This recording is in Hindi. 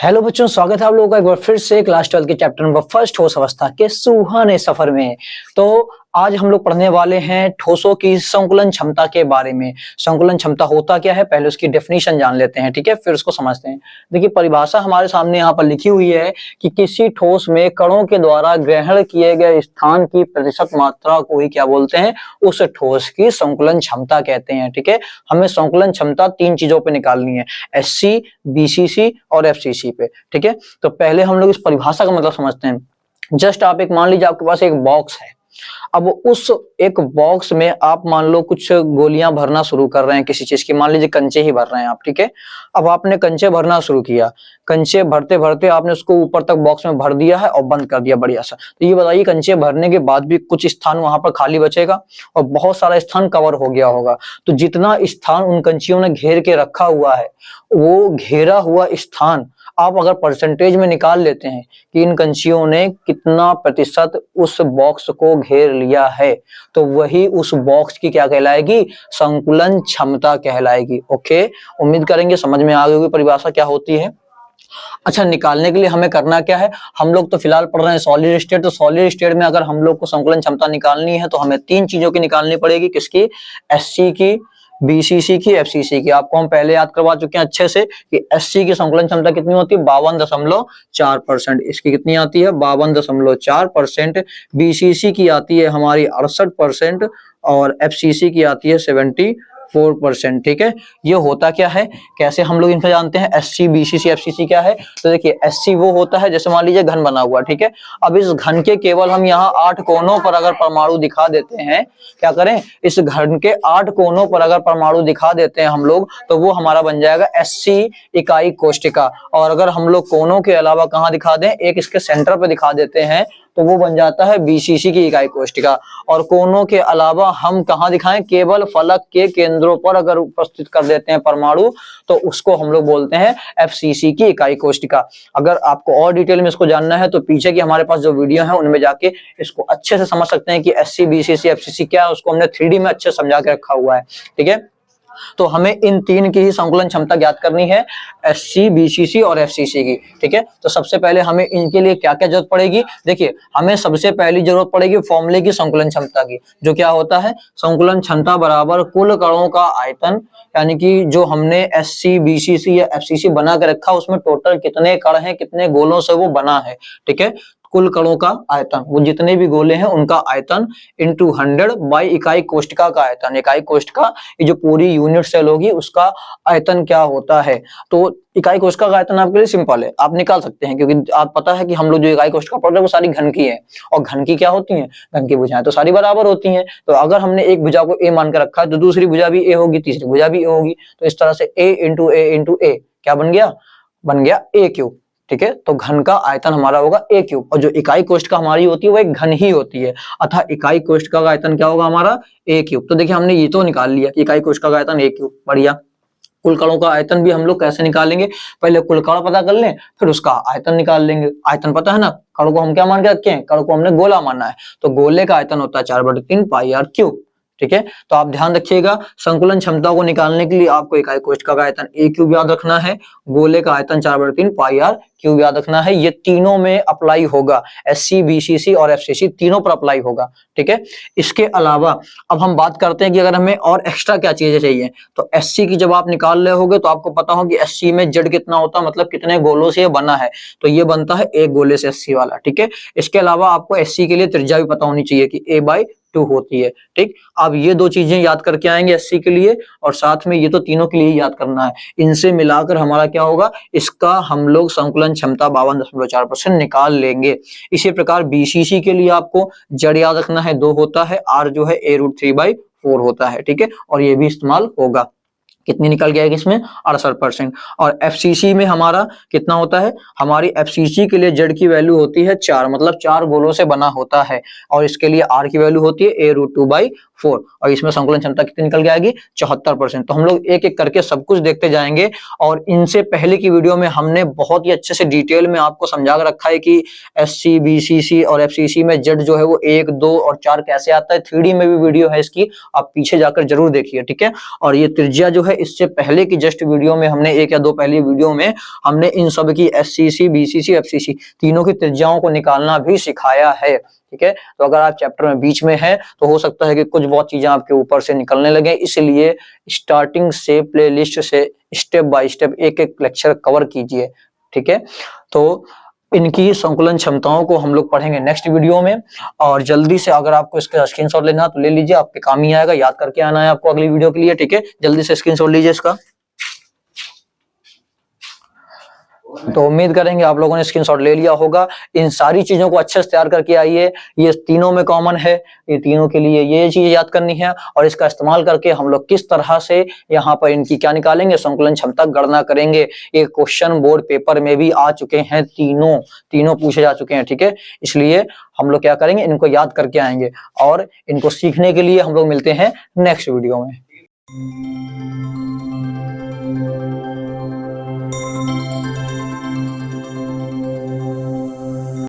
हेलो बच्चों, स्वागत है आप लोगों का एक बार फिर से क्लास 12 के चैप्टर नंबर फर्स्ट ठोस अवस्था के सुहाने सफर में। तो आज हम लोग पढ़ने वाले हैं ठोसों की संकुलन क्षमता के बारे में। संकुलन क्षमता होता क्या है, पहले उसकी डेफिनेशन जान लेते हैं, ठीक है, फिर उसको समझते हैं। देखिए, परिभाषा हमारे सामने यहाँ पर लिखी हुई है कि किसी ठोस में कणों के द्वारा ग्रहण किए गए स्थान की प्रतिशत मात्रा को ही क्या बोलते हैं, उस ठोस की संकुलन क्षमता कहते हैं। ठीक है, हमें संकुलन क्षमता तीन चीजों पे निकालनी है, एससी, बीसीसी और एफसीसी पे। ठीक है, तो पहले हम लोग इस परिभाषा का मतलब समझते हैं। जस्ट आप एक मान लीजिए आपके पास एक बॉक्स है। अब उस एक बॉक्स में आप मान लो कुछ गोलियां भरना शुरू कर रहे हैं किसी चीज की, मान लीजिए कंचे ही भर रहे हैं आप। ठीक है, अब आपने कंचे भरना शुरू किया, कंचे भरते भरते आपने उसको ऊपर तक बॉक्स में भर दिया है और बंद कर दिया बढ़िया सा। तो ये बताइए, कंचे भरने के बाद भी कुछ स्थान वहां पर खाली बचेगा और बहुत सारा स्थान कवर हो गया होगा। तो जितना स्थान उन कंचियों ने घेर के रखा हुआ है, वो घेरा हुआ स्थान आप अगर परसेंटेज में निकाल लेते हैं कि इन कंचियों ने कितना प्रतिशत उस बॉक्स को घेर लिया है, तो वही उस बॉक्स की क्या कहलाएगी, संकुलन क्षमता कहलाएगी। ओके, उम्मीद करेंगे समझ में आ गई होगी परिभाषा क्या होती है। अच्छा, निकालने के लिए हमें करना क्या है, हम लोग तो फिलहाल पढ़ रहे हैं सॉलिड स्टेट। तो सॉलिड स्टेट में अगर हम लोग को संकुलन क्षमता निकालनी है तो हमें तीन चीजों की निकालनी पड़ेगी। किसकी? एससी की, बीसीसी की, एफसीसी की। आपको हम पहले याद करवा चुके हैं अच्छे से कि एससी की संकुलन क्षमता कितनी होती है, 52.4%। इसकी कितनी आती है, 52.4%। बीसीसी की आती है हमारी 68% और एफसीसी की आती है 74%। ठीक है, ये होता क्या है, कैसे हम लोग इनको जानते हैं, एससी, बीसीसी, एफसीसी क्या है। तो देखिए, एससी वो होता है, जैसे मान लीजिए घन बना हुआ, ठीक है, अब इस घन के केवल हम यहाँ 8 कोनों पर अगर परमाणु दिखा देते हैं, क्या करें, इस घन के 8 कोनों पर अगर परमाणु दिखा देते हैं हम लोग, तो वो हमारा बन जाएगा एससी इकाई कोष्टिका। और अगर हम लोग कोनों के अलावा कहाँ दिखा दें, एक इसके सेंटर पे दिखा देते हैं, तो वो बन जाता है बीसीसी की इकाई कोष्टिका। और कोनों के अलावा हम कहाँ दिखाएं, केवल फलक के केंद्रों पर अगर उपस्थित कर देते हैं परमाणु, तो उसको हम लोग बोलते हैं एफसीसी की इकाई कोष्टिका। अगर आपको और डिटेल में इसको जानना है तो पीछे की हमारे पास जो वीडियो है उनमें जाके इसको अच्छे से समझ सकते हैं कि एससी, बीसीसी, एफसीसी क्या है, उसको हमने 3D में अच्छे समझा के रखा हुआ है। ठीक है, तो हमें इन तीन की ही संकुलन क्षमता ज्ञात करनी है, एससी, बीसीसी और एफसीसी की। ठीक है, तो सबसे पहले हमें इनके लिए क्या क्या जरूरत पड़ेगी, देखिए, हमें सबसे पहली जरूरत पड़ेगी फॉर्मूले की संकुलन क्षमता की, जो क्या होता है, संकुलन क्षमता बराबर कुल कणों का आयतन, यानी कि जो हमने एससी, बीसीसी या एफसीसी बना के रखा उसमें टोटल कितने कण हैं, कितने गोलों से वो बना है। ठीक है, कुल कणों का आयतन, वो जितने भी गोले हैं उनका आयतन इंटू 100 बाई इकाई कोष्टिका का आयतन। इकाई कोष्टिका ये जो पूरी यूनिट सेल होगी उसका आयतन क्या होता है। तो इकाई कोष्टिका का आयतन आपके लिए सिंपल है, आप निकाल सकते हैं, क्योंकि आप पता है कि हम लोग जो इकाई कोष्टिका पढ़ रहे हैं वो सारी घन की है, और घन की क्या होती है, घन की भुजाएं तो सारी बराबर होती हैं। तो अगर हमने एक भुजा को ए मान कर रखा है तो दूसरी भुजा भी ए होगी, तीसरी भुजा भी ए होगी। तो इस तरह से ए इंटू ए इंटू ए क्या बन गया, बन गया ए क्यूब। ठीक है, तो घन का आयतन हमारा होगा ए क्यूब, और जो इकाई कोष्टिका हमारी होती है वो एक घन ही होती है, अतः इकाई कोष्टिका का आयतन क्या होगा हमारा, ए क्यूब। तो देखिए, हमने ये तो निकाल लिया कि इकाई कोष्टिका का आयतन ए क्यूब, बढ़िया। कुल कणों का आयतन भी हम लोग कैसे निकालेंगे, पहले कुल कण पता कर लें, फिर उसका आयतन निकाल लेंगे। आयतन पता है ना, कण को हम क्या मान के रखे हैं, कण को हमने गोला मानना है, तो गोले का आयतन होता है 4/3 पाई आर क्यूब। ठीक है, तो आप ध्यान रखिएगा, संकुलन क्षमता को निकालने के लिए आपको इकाई कोष्टिका का आयतन ए क्यूब याद रखना है, गोले का आयतन 4/3 पाई आर क्यूब याद रखना है। ये तीनों में अप्लाई होगा, एससी, बीसीसी और एफसीसी तीनों पर अप्लाई होगा। ठीक है, इसके अलावा अब हम बात करते हैं कि अगर हमें और एक्स्ट्रा क्या चीजें चाहिए, तो एससी की जब आप निकाल रहे होगे तो आपको पता हो कि एससी में जेड कितना होता है, मतलब कितने गोलों से ये बना है, तो ये बनता है एक गोले से एससी वाला। ठीक है, इसके अलावा आपको एससी के लिए त्रिज्या भी पता होनी चाहिए कि a/2 होती है। ठीक, अब ये दो चीजें याद करके आएंगे एससी के लिए, और साथ में ये तो तीनों के लिए याद करना है, इनसे मिलाकर हमारा क्या होगा, इसका हम लोग संकुलन क्षमता 52.4% निकाल लेंगे। इसी प्रकार बीसीसी के लिए आपको जड़ याद रखना है, 2 होता है, आर जो है a√3/4 होता है। ठीक है, और ये भी इस्तेमाल होगा। कितनी निकल गया है इसमें, 68%। और एफसीसी में हमारा कितना होता है, हमारी एफसीसी के लिए जेड की वैल्यू होती है 4, मतलब 4 गोलों से बना होता है, और इसके लिए आर की वैल्यू होती है a√2/4, और इसमें संकुलन क्षमता कितनी निकल के आएगी, 74%। तो हम लोग एक एक करके सब कुछ देखते जाएंगे, और इनसे पहले की वीडियो में हमने बहुत ही अच्छे से डिटेल में आपको समझा कर रखा है कि एससी, बीसीसी और एफसीसी में जेड जो है वो 1, 2 और 4 कैसे आता है। 3D में भी वीडियो है इसकी, आप पीछे जाकर जरूर देखिए। ठीक है, और ये त्रिज्या जो है है इससे पहले की जस्ट वीडियो में हमने एक या दो पहली वीडियो में हमने इन सब की एससीसी, बीसीसी, एफसीसी तीनों की त्रिज्याओं को निकालना भी सिखाया है। ठीक है, तो अगर आप चैप्टर में बीच में हैं तो हो सकता है कि कुछ बहुत चीजें आपके ऊपर से निकलने लगे, इसलिए स्टार्टिंग से प्लेलिस्ट से स्टेप बाय स्टेप एक एक लेक्चर कवर कीजिए। ठीक है, तो इनकी संकुलन क्षमताओं को हम लोग पढ़ेंगे नेक्स्ट वीडियो में, और जल्दी से अगर आपको इसका स्क्रीनशॉट लेना है तो ले लीजिए, आपके काम ही आएगा, याद करके आना है आपको अगली वीडियो के लिए। ठीक है, जल्दी से स्क्रीनशॉट लीजिए इसका। तो उम्मीद करेंगे आप लोगों ने स्क्रीनशॉट ले लिया होगा। इन सारी चीजों को अच्छे से तैयार करके आइए, ये तीनों में कॉमन है, ये तीनों के लिए ये चीज याद करनी है, और इसका इस्तेमाल करके हम लोग किस तरह से यहाँ पर इनकी क्या निकालेंगे, संकुलन क्षमता गणना करेंगे। ये क्वेश्चन बोर्ड पेपर में भी आ चुके हैं, तीनों पूछे जा चुके हैं। ठीक है, इसलिए हम लोग क्या करेंगे, इनको याद करके आएंगे, और इनको सीखने के लिए हम लोग मिलते हैं नेक्स्ट वीडियो में।